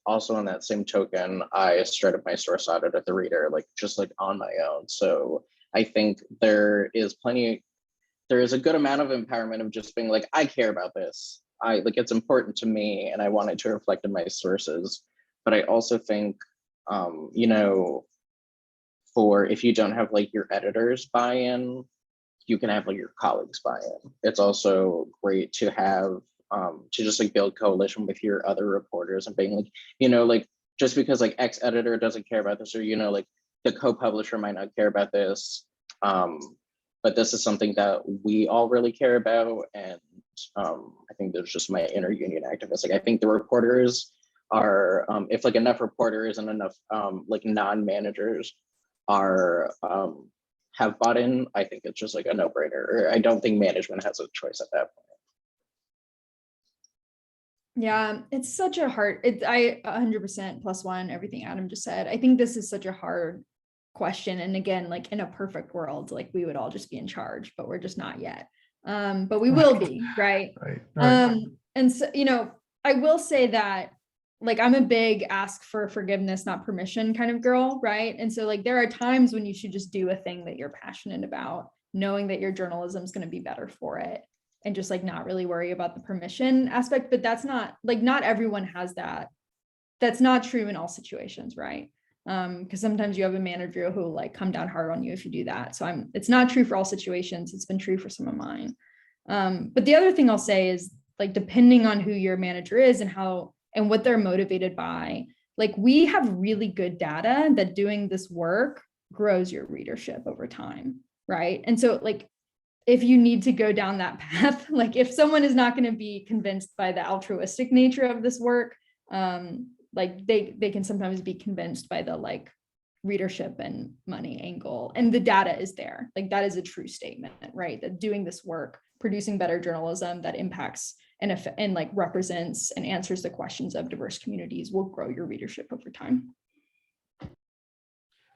also on that same token, I started my source audit at the Reader, like just like on my own. So I think there is a good amount of empowerment of just being like, I care about this. It's important to me and I want it to reflect in my sources. But I also think, for if you don't have like your editors buy-in, you can have like your colleagues buy-in. It's also great to have, to just like build coalition with your other reporters and being like, just because like X editor doesn't care about this, or, like the co-publisher might not care about this. But this is something that we all really care about. And I think there's just my inner union activist. Like I think the reporters are, if like enough reporters and enough like non-managers are have bought in, I think it's just like a no-brainer. I don't think management has a choice at that point. Yeah, it's such a hard, I 100% +1, everything Adam just said. I think this is such a hard question. And again, like in a perfect world, like we would all just be in charge, but we're just not yet. But we will be, right? Right. And so, I will say that like I'm a big ask for forgiveness, not permission kind of girl, right? And so like there are times when you should just do a thing that you're passionate about, knowing that your journalism is going to be better for it, and just like not really worry about the permission aspect. But that's not like, not everyone has that. That's not true in all situations, right? Because sometimes you have a manager who will like come down hard on you if you do that. So it's not true for all situations. It's been true for some of mine. But the other thing I'll say is like, depending on who your manager is and what they're motivated by, like we have really good data that doing this work grows your readership over time, right? And so like, if you need to go down that path, like if someone is not going to be convinced by the altruistic nature of this work, like they can sometimes be convinced by the like readership and money angle, and the data is there. Like that is a true statement, right? That doing this work, producing better journalism that impacts and like represents and answers the questions of diverse communities will grow your readership over time.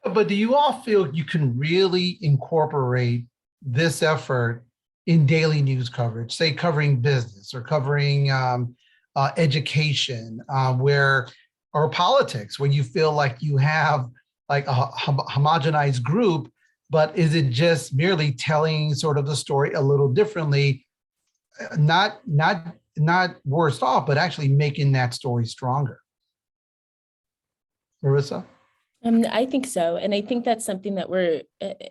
But do you all feel you can really incorporate this effort in daily news coverage, say covering business or covering education, or politics, where you feel like you have like a homogenized group, but is it just merely telling sort of the story a little differently, not worse off, but actually making that story stronger? Marissa? I think so. And I think that's something that we're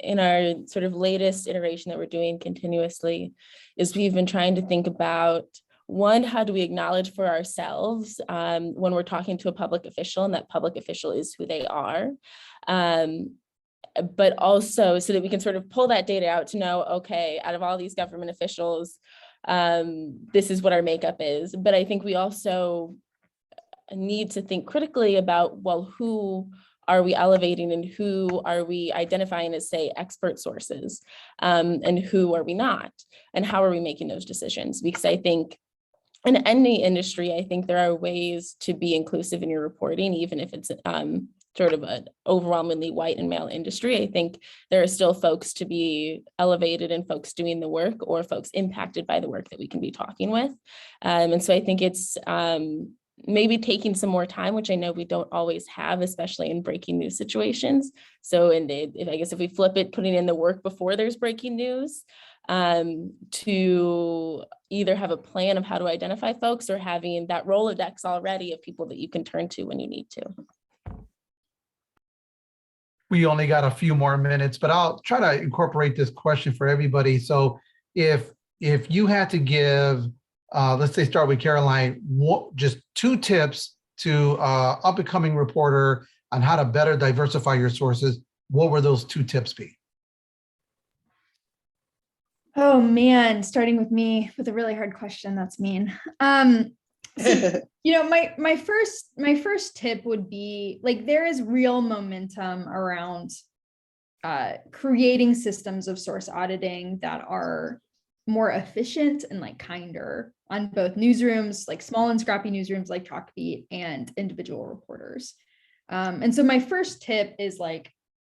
in our sort of latest iteration that we're doing continuously, is we've been trying to think about, one, how do we acknowledge for ourselves when we're talking to a public official, and that public official is who they are. But also so that we can sort of pull that data out to know, okay, out of all these government officials, this is what our makeup is. But I think we also need to think critically about, well, who are we elevating and who are we identifying as, say, expert sources, and who are we not, and how are we making those decisions? Because I think in any industry, I think there are ways to be inclusive in your reporting, even if it's sort of an overwhelmingly white and male industry. I think there are still folks to be elevated and folks doing the work, or folks impacted by the work that we can be talking with. And so I think it's maybe taking some more time, which I know we don't always have, especially in breaking news situations. So I guess if we flip it, putting in the work before there's breaking news, to either have a plan of how to identify folks, or having that Rolodex already of people that you can turn to when you need to. We only got a few more minutes, but I'll try to incorporate this question for everybody. So if you had to give, let's say start with Caroline, just 2 tips to up-and-coming reporter on how to better diversify your sources, what would those 2 tips be? Oh man, starting with me with a really hard question. That's mean. So, you know, my first tip would be, like, there is real momentum around creating systems of source auditing that are more efficient and like kinder on both newsrooms, like small and scrappy newsrooms like Chalkbeat, and individual reporters. And so my first tip is like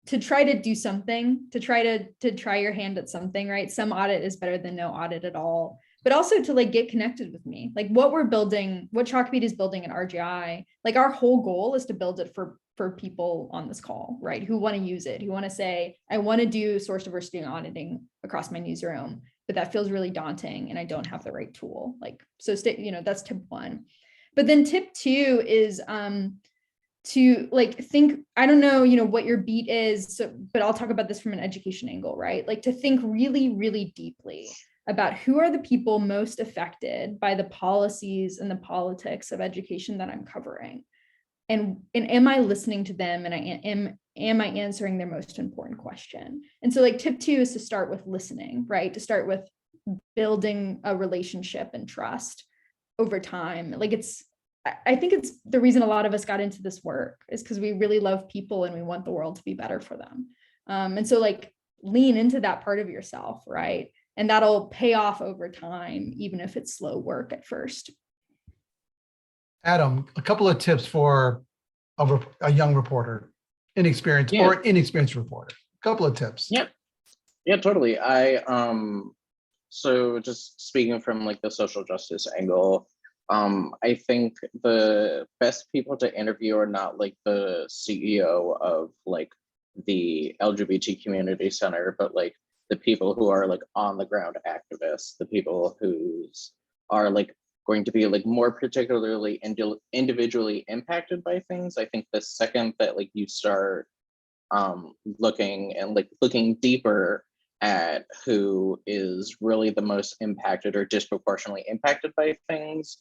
to try to do something, to try your hand at something, right? Some audit is better than no audit at all, but also to like get connected with me. Like what we're building, what Chalkbeat is building at RGI, like our whole goal is to build it for people on this call, right? Who want to use it, who want to say, I want to do source diversity and auditing across my newsroom, but that feels really daunting and I don't have the right tool. Like, so that's tip 1. But then tip 2 is to like think, I don't know, what your beat is, but I'll talk about this from an education angle, right? Like to think really, really deeply about who are the people most affected by the policies and the politics of education that I'm covering. And am I listening to them, and am I answering their most important question? And so like tip 2 is to start with listening, right? To start with building a relationship and trust over time. Like I think it's the reason a lot of us got into this work is because we really love people and we want the world to be better for them. And so like lean into that part of yourself, right? And that'll pay off over time, even if it's slow work at first. Adam, a couple of tips for a young reporter, inexperienced or inexperienced reporter. A couple of tips. Yeah, totally. So just speaking from like the social justice angle, I think the best people to interview are not like the CEO of like the LGBT community center, but like the people who are like on the ground activists, the people who are like going to be like more particularly individually impacted by things. I think the second that like you start looking deeper at who is really the most impacted or disproportionately impacted by things,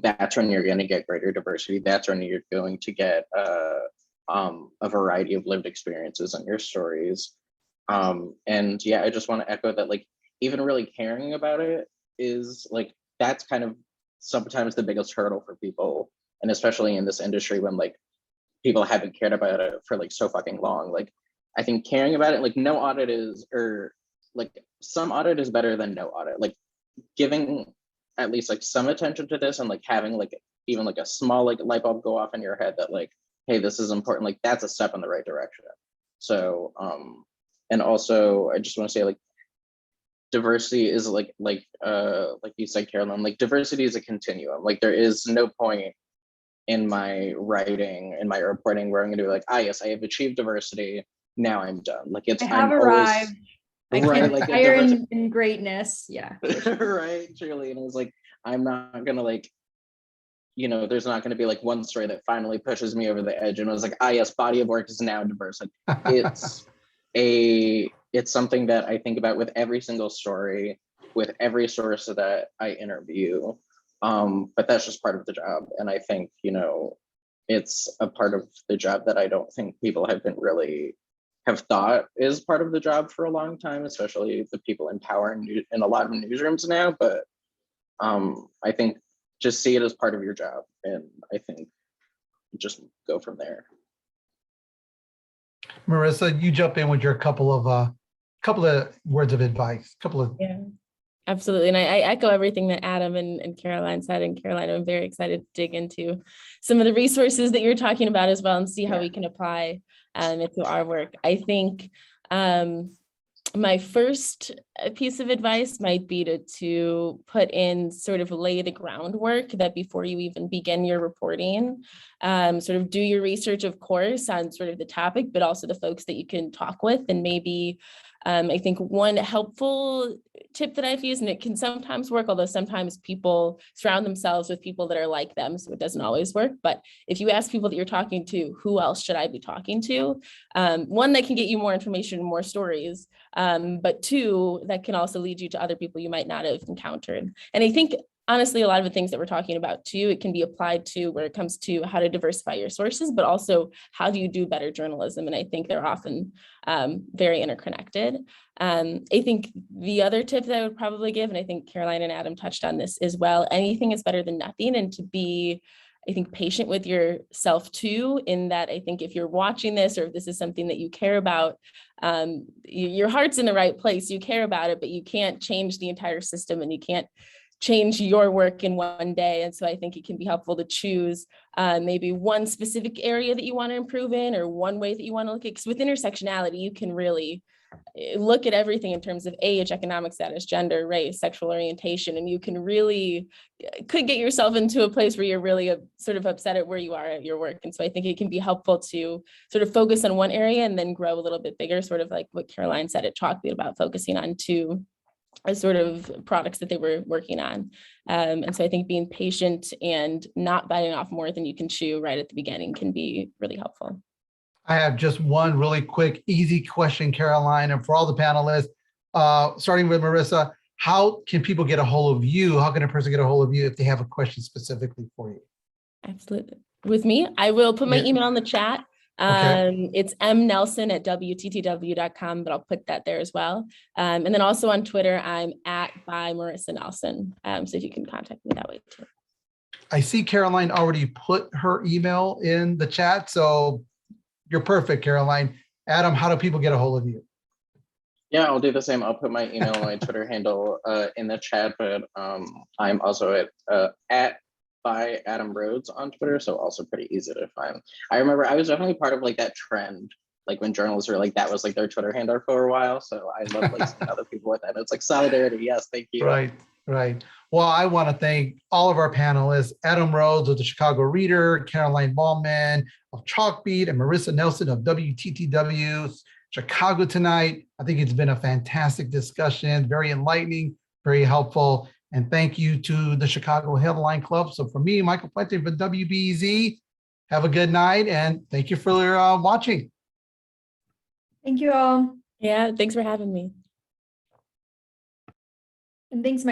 that's when you're going to get greater diversity. That's when you're going to get a variety of lived experiences in your stories. And yeah, I just want to echo that, like, even really caring about it is like, that's kind of sometimes the biggest hurdle for people. And especially in this industry when like people haven't cared about it for like so fucking long. Like, I think caring about it, like no audit is, or like some audit is better than no audit. Like giving at least like some attention to this and like having like even like a small like light bulb go off in your head that like, hey, this is important. Like that's a step in the right direction. So, and also I just want to say like, diversity is like you said, Carolyn, like diversity is a continuum. Like there is no point in my writing, in my reporting where I'm gonna be like, ah, yes, I have achieved diversity. Now I'm done. Like it's, I have I'm arrived. always, I right, can like a aspire diversity, in greatness. Yeah. For sure. right, truly. And it's like, I'm not gonna like, you know, there's not gonna be like one story that finally pushes me over the edge and I was like, ah, yes, body of work is now diverse. Like it's something that I think about with every single story, with every source that I interview. But that's just part of the job. And I think, you know, it's a part of the job that I don't think people have been really have thought is part of the job for a long time, especially the people in power in a lot of newsrooms now. But I think just see it as part of your job. And I think just go from there. Marissa, you jump in with your couple of words of advice, Yeah, absolutely. And I echo everything that Adam and Caroline said. And Caroline, I'm very excited to dig into some of the resources that you're talking about as well and see how we can apply it to our work. I think my first piece of advice might be to put in sort of lay the groundwork that before you even begin your reporting, sort of do your research, of course, on sort of the topic, but also the folks that you can talk with. And maybe I think one helpful tip that I've used, and it can sometimes work, although sometimes people surround themselves with people that are like them, so it doesn't always work. But if you ask people that you're talking to, who else should I be talking to? One, that can get you more information and more stories, but two, that can also lead you to other people you might not have encountered. And I think, honestly, a lot of the things that we're talking about too, it can be applied to where it comes to how to diversify your sources, but also how do you do better journalism? And I think they're often very interconnected. I think the other tip that I would probably give, and I think Caroline and Adam touched on this as well, anything is better than nothing, and to be, I think, patient with yourself too, in that I think if you're watching this or if this is something that you care about, your heart's in the right place, you care about it, but you can't change the entire system and you can't change your work in one day. And so I think it can be helpful to choose maybe one specific area that you want to improve in, or one way that you want to look at, because with intersectionality, you can really look at everything in terms of age, economic status, gender, race, sexual orientation, and you can really could get yourself into a place where you're really sort of upset at where you are at your work. And so I think it can be helpful to sort of focus on one area and then grow a little bit bigger, sort of like what Caroline said at Chalkbeat about focusing on two sort of products that they were working on. And so I think being patient and not biting off more than you can chew right at the beginning can be really helpful. I have just one really quick, easy question, Caroline, and for all the panelists, starting with Marissa, how can people get a hold of you? How can a person get a hold of you if they have a question specifically for you? Absolutely. With me, I will put my email in the chat. Okay. It's mnelson@wttw.com, but I'll put that there as well. And then also on Twitter, I'm by Marissa Nelson. So if you can contact me that way too. I see Caroline already put her email in the chat, so you're perfect, Caroline. Adam, how do people get a hold of you? Yeah, I'll do the same. I'll put my email and my Twitter handle in the chat, but I'm also at by Adam Rhodes on Twitter, so also pretty easy to find. I remember I was definitely part of like that trend, like when journalists were like, that was like their Twitter handle for a while. So I love like seeing other people with that. It's like solidarity. Yes, thank you. Right, right. Well, I want to thank all of our panelists, Adam Rhodes of the Chicago Reader, Caroline Bauman of Chalkbeat, and Marissa Nelson of WTTW Chicago tonight. I think it's been a fantastic discussion, very enlightening, very helpful. And thank you to the Chicago Headline Club. So for me, Michael Puente for WBZ, have a good night and thank you for watching. Thank you all. Yeah, thanks for having me. And thanks, Mike.